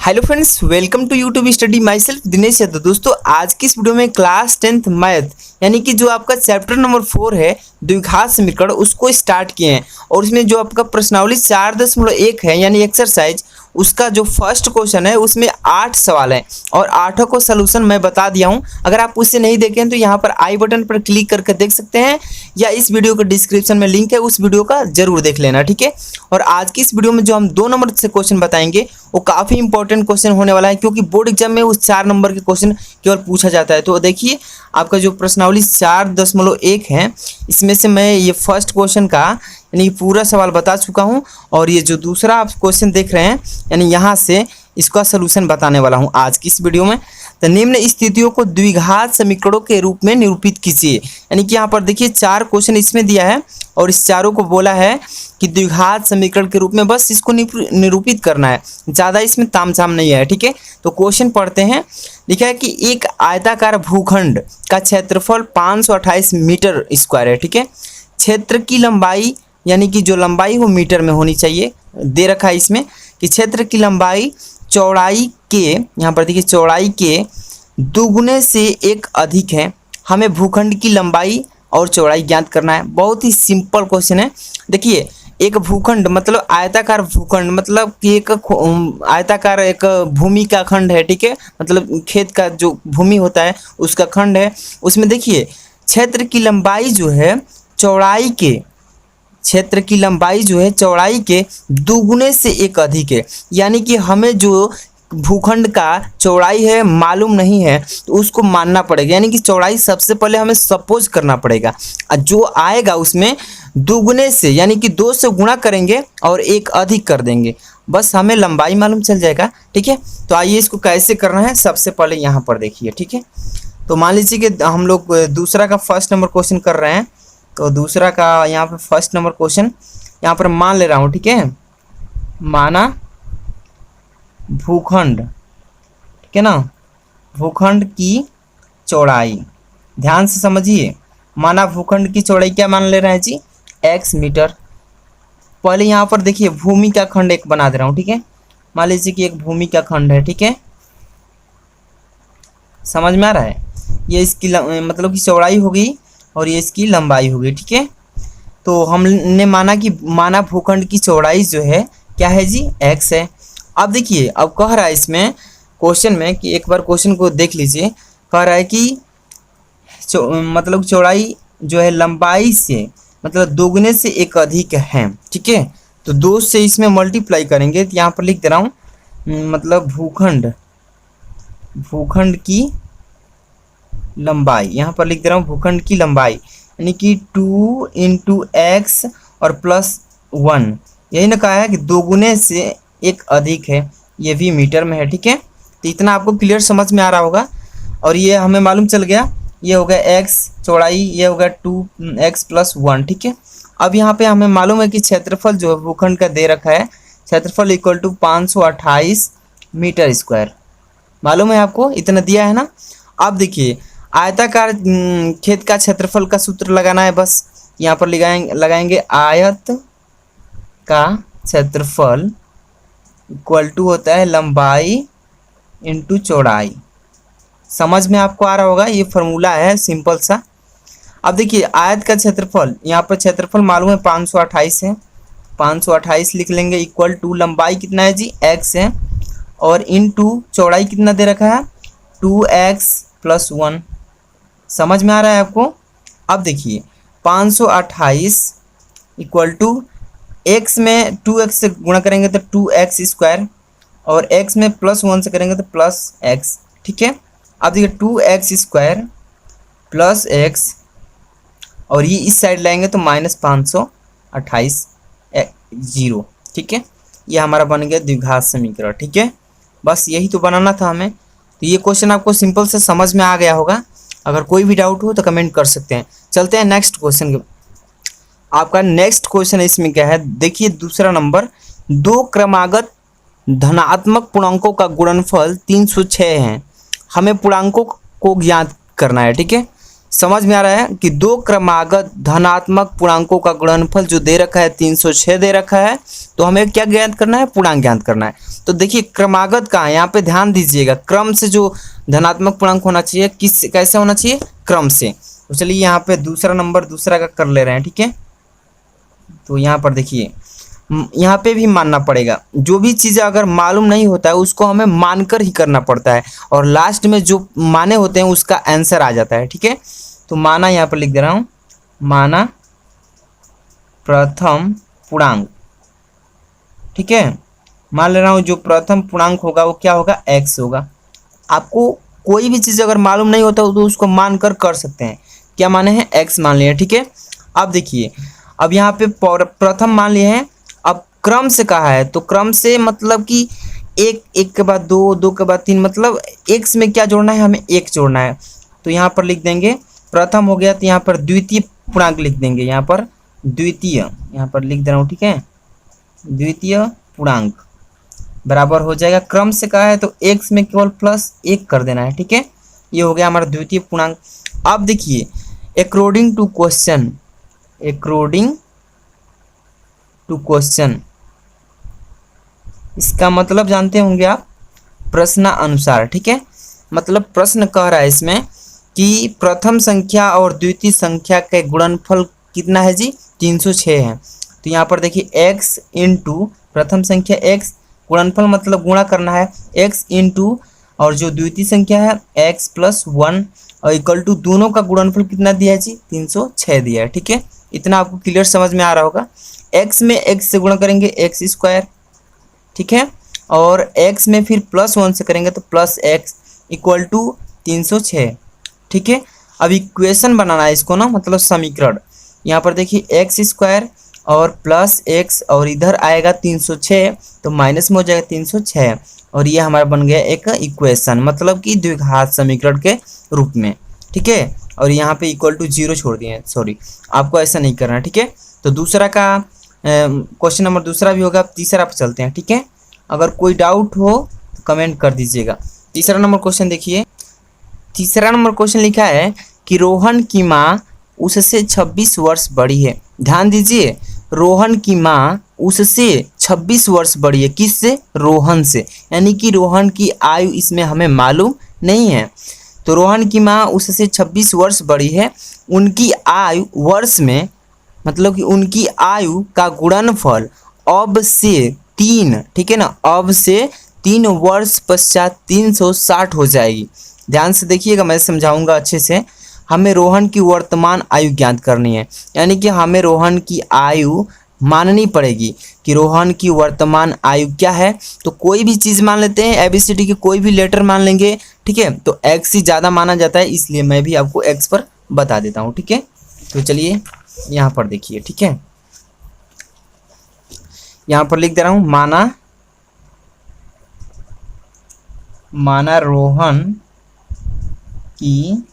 Hello friends, welcome to YouTube study myself Dinesh Yadav. दोस्तों, आज की इस वीडियो में क्लास 10th मैथ यानी कि जो आपका चैप्टर नंबर 4 है द्विघात समीकरण, उसको स्टार्ट किए हैं। और उसमें जो आपका प्रश्नावली 4.1 है यानी एक्सरसाइज, उसका जो फर्स्ट क्वेश्चन है उसमें 8 सवाल हैं और 8 को सलूशन मैं बता दिया हूं। अगर आप उससे नहीं देखें तो यहाँ पर आई बटन पर क्लिक करके देख सकते हैं, या इस वीडियो के डिस्क्रिप्शन में लिंक है, उस वीडियो का जरूर देख लेना, ठीक है। और आज की इस वीडियो में जो हम 2 नंबर से क्वेश्चन बताएंगे वो काफ़ी इंपॉर्टेंट क्वेश्चन होने वाला है, क्योंकि बोर्ड एग्जाम में उस 4 नंबर के क्वेश्चन केवल पूछा जाता है। तो देखिए, आपका जो प्रश्नावली 4.1 है, इसमें से मैं ये फर्स्ट क्वेश्चन का यानी पूरा सवाल बता चुका हूं, और ये जो दूसरा आप क्वेश्चन देख रहे हैं यानी यहाँ से इसका सलूशन बताने वाला हूं आज की इस वीडियो में। तो निम्न स्थितियों को द्विघात समीकरणों के रूप में निरूपित कीजिए। यानी कि यहाँ पर देखिए 4 क्वेश्चन इसमें दिया है और इस चारों को बोला है कि द्विघात समीकरण के रूप में बस इसको निरूपित करना है, ज़्यादा इसमें तामझाम नहीं है, ठीक है। तो क्वेश्चन पढ़ते हैं। लिखा है कि एक आयताकार भूखंड का क्षेत्रफल 528 मीटर स्क्वायर है, ठीक है। क्षेत्र की लंबाई यानी कि जो लंबाई वो मीटर में होनी चाहिए, दे रखा है इसमें कि क्षेत्र की लंबाई चौड़ाई के, यहाँ पर देखिए चौड़ाई के दुगुने से एक अधिक है। हमें भूखंड की लंबाई और चौड़ाई ज्ञात करना है। बहुत ही सिंपल क्वेश्चन है। देखिए, एक भूखंड मतलब आयताकार भूखंड मतलब कि एक आयताकार एक भूमि का खंड है, ठीक है। मतलब खेत का जो भूमि होता है उसका खंड है। उसमें देखिए क्षेत्र की लंबाई जो है चौड़ाई के, क्षेत्र की लंबाई जो है चौड़ाई के दुगुने से एक अधिक है। यानी कि हमें जो भूखंड का चौड़ाई है मालूम नहीं है तो उसको मानना पड़ेगा, यानी कि चौड़ाई सबसे पहले हमें सपोज करना पड़ेगा, और जो आएगा उसमें दुगुने से यानी कि 2 से गुणा करेंगे और एक अधिक कर देंगे, बस हमें लंबाई मालूम चल जाएगा, ठीक है। तो आइए इसको कैसे करना है, सबसे पहले यहाँ पर देखिए, ठीक है। तो मान लीजिए कि हम लोग दूसरा का फर्स्ट नंबर क्वेश्चन कर रहे हैं। तो दूसरा का यहाँ पर फर्स्ट नंबर क्वेश्चन यहाँ पर मान ले रहा हूँ, ठीक है। माना भूखंड, ठीक है ना, भूखंड की चौड़ाई, ध्यान से समझिए। माना भूखंड की चौड़ाई क्या मान ले रहे हैं जी, x मीटर। पहले यहाँ पर देखिए भूमि का खंड एक बना दे रहा हूँ, ठीक है। मान लीजिए कि एक भूमि का खंड है, ठीक है, समझ में आ रहा है। ये इसकी मतलब कि चौड़ाई होगी और ये इसकी लंबाई होगी, ठीक है। तो हमने माना भूखंड की चौड़ाई जो है क्या है जी, x है। अब देखिए, अब कह रहा है इसमें क्वेश्चन में कि एक बार क्वेश्चन को देख लीजिए। कह रहा है कि मतलब चौड़ाई जो है लंबाई से मतलब दोगुने से एक अधिक है, ठीक है। तो 2 से इसमें मल्टीप्लाई करेंगे तो यहाँ पर लिख दे रहा हूँ, मतलब भूखंड की लंबाई, यहाँ पर लिख दे रहा हूँ भूखंड की लंबाई यानी कि 2 × x और +1, यही ना कहा है कि दोगुने से एक अधिक है, ये भी मीटर में है, ठीक है। तो इतना आपको क्लियर समझ में आ रहा होगा। और ये हमें मालूम चल गया, ये हो गया x चौड़ाई, ये हो गया 2x + 1, ठीक है। अब यहाँ पे हमें मालूम है कि क्षेत्रफल जो है भूखंड का दे रखा है, क्षेत्रफल = 528 मीटर स्क्वायर, मालूम है आपको, इतना दिया है ना। अब देखिए आयताकार खेत का क्षेत्रफल का सूत्र लगाना है, बस यहाँ पर लगाएंगे आयत का क्षेत्रफल = होता है लंबाई × चौड़ाई। समझ में आपको आ रहा होगा, ये फॉर्मूला है सिंपल सा। अब देखिए आयत का क्षेत्रफल, यहाँ पर क्षेत्रफल मालूम है 528 है, 528 लिख लेंगे = लंबाई कितना है जी, x है, और × चौड़ाई कितना दे रखा है 2x + 1। समझ में आ रहा है आपको। अब देखिए 528 = x में 2x से गुणा करेंगे तो 2x², और x में +1 से करेंगे तो +x, ठीक है। अब देखिए 2x² + x, और ये इस साइड लाएंगे तो -528 0, ठीक है। ये हमारा बन गया द्विघात समीकरण, ठीक है। बस यही तो बनाना था हमें। तो ये क्वेश्चन आपको सिंपल से समझ में आ गया होगा। अगर कोई भी डाउट हो तो कमेंट कर सकते हैं। चलते हैं नेक्स्ट क्वेश्चन। आपका नेक्स्ट क्वेश्चन इसमें क्या है, देखिए दूसरा नंबर, 2 क्रमागत धनात्मक पूर्णांकों का गुणनफल 306 है। हमें पूर्णांकों को ज्ञात करना है, ठीक है। समझ में आ रहा है कि दो क्रमागत धनात्मक पूर्णांकों का गुणनफल जो दे रखा है 306 दे रखा है, तो हमें क्या ज्ञात करना है, पूर्णांक ज्ञात करना है। तो देखिए क्रमागत कहाँ है, यहाँ पे ध्यान दीजिएगा, क्रम से जो धनात्मक पूर्णांक होना चाहिए किस कैसे होना चाहिए, क्रम से। तो चलिए यहाँ पे दूसरा नंबर दूसरा का कर ले रहे हैं, ठीक है। तो यहाँ पर देखिए यहाँ पे भी मानना पड़ेगा, जो भी चीज़ें अगर मालूम नहीं होता है उसको हमें मानकर ही करना पड़ता है, और लास्ट में जो माने होते हैं उसका आंसर आ जाता है, ठीक है। तो माना यहाँ पर लिख दे रहा हूँ, माना प्रथम पूर्णांक, ठीक है। मान ले रहा हूँ जो प्रथम पूर्णांक होगा वो क्या होगा, x होगा। आपको कोई भी चीज़ अगर मालूम नहीं होता तो उसको मानकर कर सकते हैं। क्या माने हैं, x मान लिया, ठीक है। अब देखिए अब यहाँ पे प्रथम मान लिए हैं, अब क्रम से कहा है तो क्रम से मतलब कि एक, एक के बाद दो, दो के बाद तीन, मतलब x में क्या जोड़ना है, हमें एक जोड़ना है। तो यहाँ पर लिख देंगे प्रथम हो गया, तो यहाँ पर द्वितीय पूर्णांक लिख देंगे, यहाँ पर द्वितीय, यहाँ पर लिख दे रहा हूँ, ठीक है। द्वितीय पूर्णांक बराबर हो जाएगा, क्रम से कहा है तो x में केवल प्लस एक कर देना है, ठीक है। ये हो गया हमारा द्वितीय पूर्णांक। अब देखिए according to question, according to question, इसका मतलब जानते होंगे आप, प्रश्नानुसार, ठीक है। मतलब प्रश्न कह रहा है इसमें कि प्रथम संख्या और द्वितीय संख्या के गुणनफल कितना है जी, 306 है। तो यहाँ पर देखिए x इंटू प्रथम संख्या x, गुणनफल मतलब गुणा करना है, x इंटू और जो द्वितीय संख्या है x प्लस 1 और इक्वल टू दोनों का गुणनफल कितना दिया है जी, 306 दिया है, ठीक है। इतना आपको क्लियर समझ में आ रहा होगा। x में x से गुणा करेंगे x स्क्वायर, ठीक है, और x में फिर प्लस 1 से करेंगे तो प्लस x इक्वल टू 306, ठीक है। अब इक्वेशन बनाना है इसको ना, मतलब समीकरण। यहाँ पर देखिए x स्क्वायर और प्लस x और इधर आएगा 306, तो माइनस में हो जाएगा 306, और ये हमारा बन गया एक इक्वेशन, मतलब कि द्विघात समीकरण के रूप में, ठीक है। और यहाँ पे इक्वल टू 0 छोड़ दिए, सॉरी, आपको ऐसा नहीं करना, ठीक है। तो दूसरा का क्वेश्चन नंबर दूसरा भी होगा, तीसरा पर चलते हैं, ठीक है। अगर कोई डाउट हो तो कमेंट कर दीजिएगा। तीसरा नंबर क्वेश्चन देखिए, तीसरा नंबर क्वेश्चन लिखा है कि रोहन की माँ उससे 26 वर्ष बड़ी है। ध्यान दीजिए, रोहन की माँ उससे 26 वर्ष बड़ी है, किससे, रोहन से, यानी कि रोहन की आयु इसमें हमें मालूम नहीं है। तो रोहन की माँ उससे 26 वर्ष बड़ी है, उनकी आयु वर्ष में, मतलब कि उनकी आयु का गुणनफल अब से 3, ठीक है ना, अब से 3 वर्ष पश्चात 360 हो जाएगी। ध्यान से देखिएगा, मैं समझाऊंगा अच्छे से। हमें रोहन की वर्तमान आयु ज्ञात करनी है, यानी कि हमें रोहन की आयु माननी पड़ेगी कि रोहन की वर्तमान आयु क्या है। तो कोई भी चीज़ मान लेते हैं, ABCD के कोई भी लेटर मान लेंगे, ठीक है। तो x ही ज़्यादा माना जाता है, इसलिए मैं भी आपको x पर बता देता हूँ, ठीक है। तो चलिए यहाँ पर देखिए, ठीक है, यहाँ पर लिख दे रहा हूँ, माना रोहन की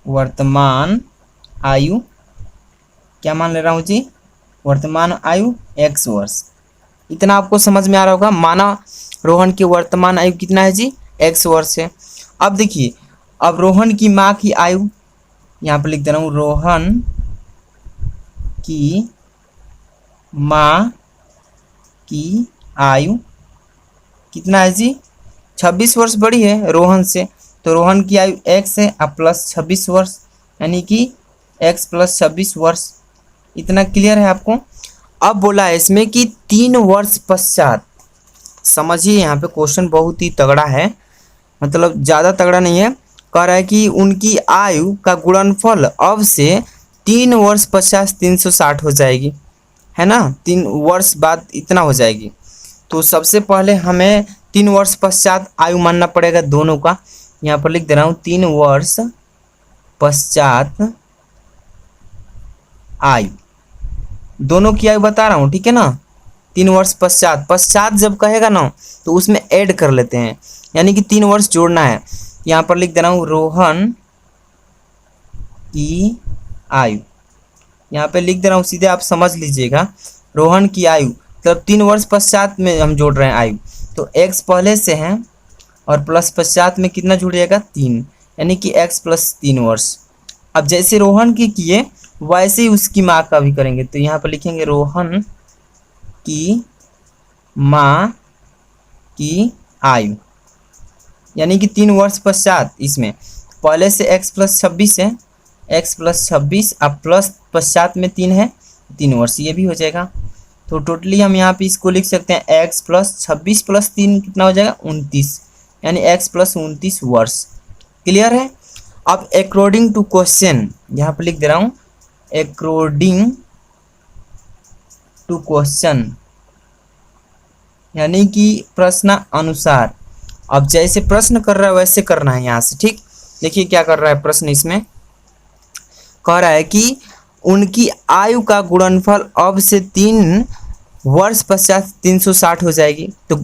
वर्तमान आयु, क्या मान ले रहा हूँ जी, वर्तमान आयु x वर्ष। इतना आपको समझ में आ रहा होगा। माना रोहन की वर्तमान आयु कितना है जी, x वर्ष है। अब देखिए, अब रोहन की माँ की आयु, यहाँ पर लिख दे रहा हूँ, रोहन की माँ की आयु कितना है जी, 26 वर्ष बड़ी है रोहन से। तो रोहन की आयु x है अब प्लस 26 वर्ष, यानी कि x प्लस 26 वर्ष। इतना क्लियर है आपको। अब बोला है इसमें कि 3 वर्ष पश्चात, समझिए यहाँ पे क्वेश्चन बहुत ही तगड़ा है, मतलब ज़्यादा तगड़ा नहीं है। कह रहा है कि उनकी आयु का गुणनफल अब से 3 वर्ष पश्चात 360 हो जाएगी, है ना, 3 वर्ष बाद इतना हो जाएगी। तो सबसे पहले हमें 3 वर्ष पश्चात आयु मानना पड़ेगा दोनों का। यहाँ पर लिख दे रहा हूँ, 3 वर्ष पश्चात आयु, दोनों की आयु बता रहा हूँ, ठीक है ना। 3 वर्ष पश्चात, पश्चात जब कहेगा ना तो उसमें ऐड कर लेते हैं, यानी कि 3 वर्ष जोड़ना है। यहाँ पर लिख दे रहा हूँ, रोहन की आयु, यहाँ पे लिख दे रहा हूँ, सीधे आप समझ लीजिएगा। रोहन की आयु मतलब 3 वर्ष पश्चात में हम जोड़ रहे हैं आयु, तो x पहले से है और प्लस पश्चात में कितना जुड़ जाएगा, 3, यानी कि x प्लस 3 वर्ष। अब जैसे रोहन की किए वैसे ही उसकी माँ का भी करेंगे, तो यहाँ पर लिखेंगे रोहन की माँ की आयु, यानी कि 3 वर्ष पश्चात। इसमें पहले से x प्लस 26 है, x प्लस 26 अब प्लस पश्चात में 3 है, 3 वर्ष, ये भी हो जाएगा। तो टोटली हम यहाँ पे इसको लिख सकते हैं x प्लस 26 प्लस 3 कितना हो जाएगा 29, यानी x प्लस 29 वर्ष। क्लियर है। अब अकॉर्डिंग टू क्वेश्चन यहाँ पे लिख दे रहा हूँ, अकॉर्डिंग टू क्वेश्चन यानी कि प्रश्न अनुसार। अब जैसे प्रश्न कर रहा है वैसे करना है यहाँ से, ठीक। देखिए क्या कर रहा है प्रश्न, इसमें कह रहा है कि उनकी आयु का गुणनफल अब से 3 वर्ष पश्चात 360 हो जाएगी। तो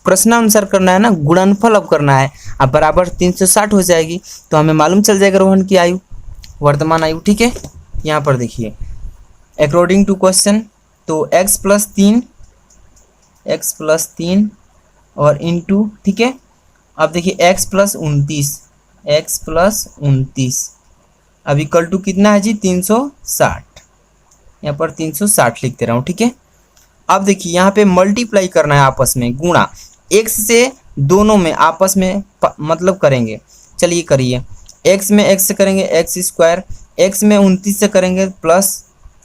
प्रश्नानुसार करना है ना, गुणनफल अब करना है, अब बराबर 360 हो जाएगी। तो हमें मालूम चल जाएगा रोहन की आयु, वर्तमान आयु, ठीक है। यहाँ पर देखिए अकॉर्डिंग टू क्वेश्चन, तो x प्लस 3 और इंटू, ठीक है। अब देखिए x प्लस 29 अब इक्वल टू कितना है जी 360, यहाँ पर 360 लिख दे रहा हूँ, ठीक है। अब देखिए यहाँ पे मल्टीप्लाई करना है आपस में, गुणा x से दोनों में आपस में मतलब करेंगे। चलिए करिए, x में x से करेंगे x स्क्वायर, x में 29 से करेंगे प्लस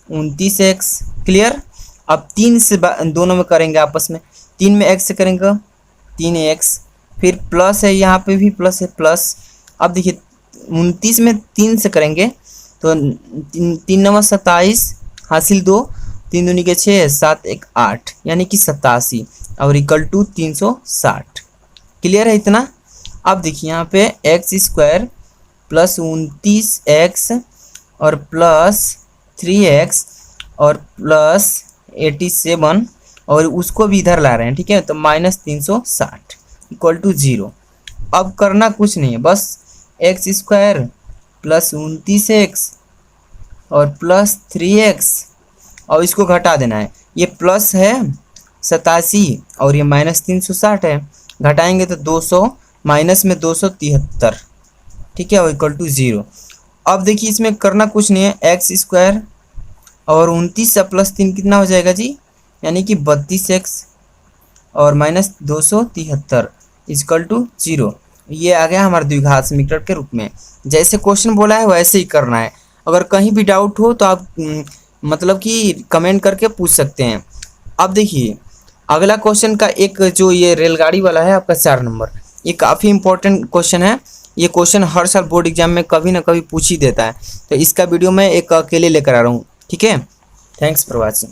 29x। क्लियर। अब 3 से दोनों में करेंगे आपस में, 3 में x से करेंगे 3x, फिर प्लस है यहाँ पे भी प्लस है, प्लस। अब देखिए 29 में 3 से करेंगे तो 3 नवा 27 हासिल 2, 3 दूनी के 6, 7 1 8, यानी कि 87 और इक्वल टू 360। क्लियर है इतना। अब देखिए यहाँ पे x स्क्वायर प्लस 29x और प्लस 3x और प्लस 87 और उसको भी इधर ला रहे हैं, ठीक है। तो माइनस 360 इक्वल टू 0। अब करना कुछ नहीं है, बस x स्क्वायर प्लस 29x और प्लस 3x और इसको घटा देना है। ये प्लस है 87 और ये माइनस 360 है, घटाएंगे तो 200, माइनस में 273, ठीक है, और इक्वल टू 0। अब देखिए इसमें करना कुछ नहीं है, x स्क्वायर और 29 प्लस 3 कितना हो जाएगा जी, यानी कि 32x और माइनस 273 इक्वल टू 0। ये आ गया हमारा द्विघात समीकरण के रूप में। जैसे क्वेश्चन बोला है वैसे ही करना है। अगर कहीं भी डाउट हो तो आप मतलब कि कमेंट करके पूछ सकते हैं। अब देखिए अगला क्वेश्चन का एक जो ये रेलगाड़ी वाला है आपका 4 नंबर, ये काफ़ी इंपॉर्टेंट क्वेश्चन है। ये क्वेश्चन हर साल बोर्ड एग्जाम में कभी ना कभी पूछ ही देता है, तो इसका वीडियो मैं एक अकेले लेकर आ रहा हूँ, ठीक है। Thanks for watching.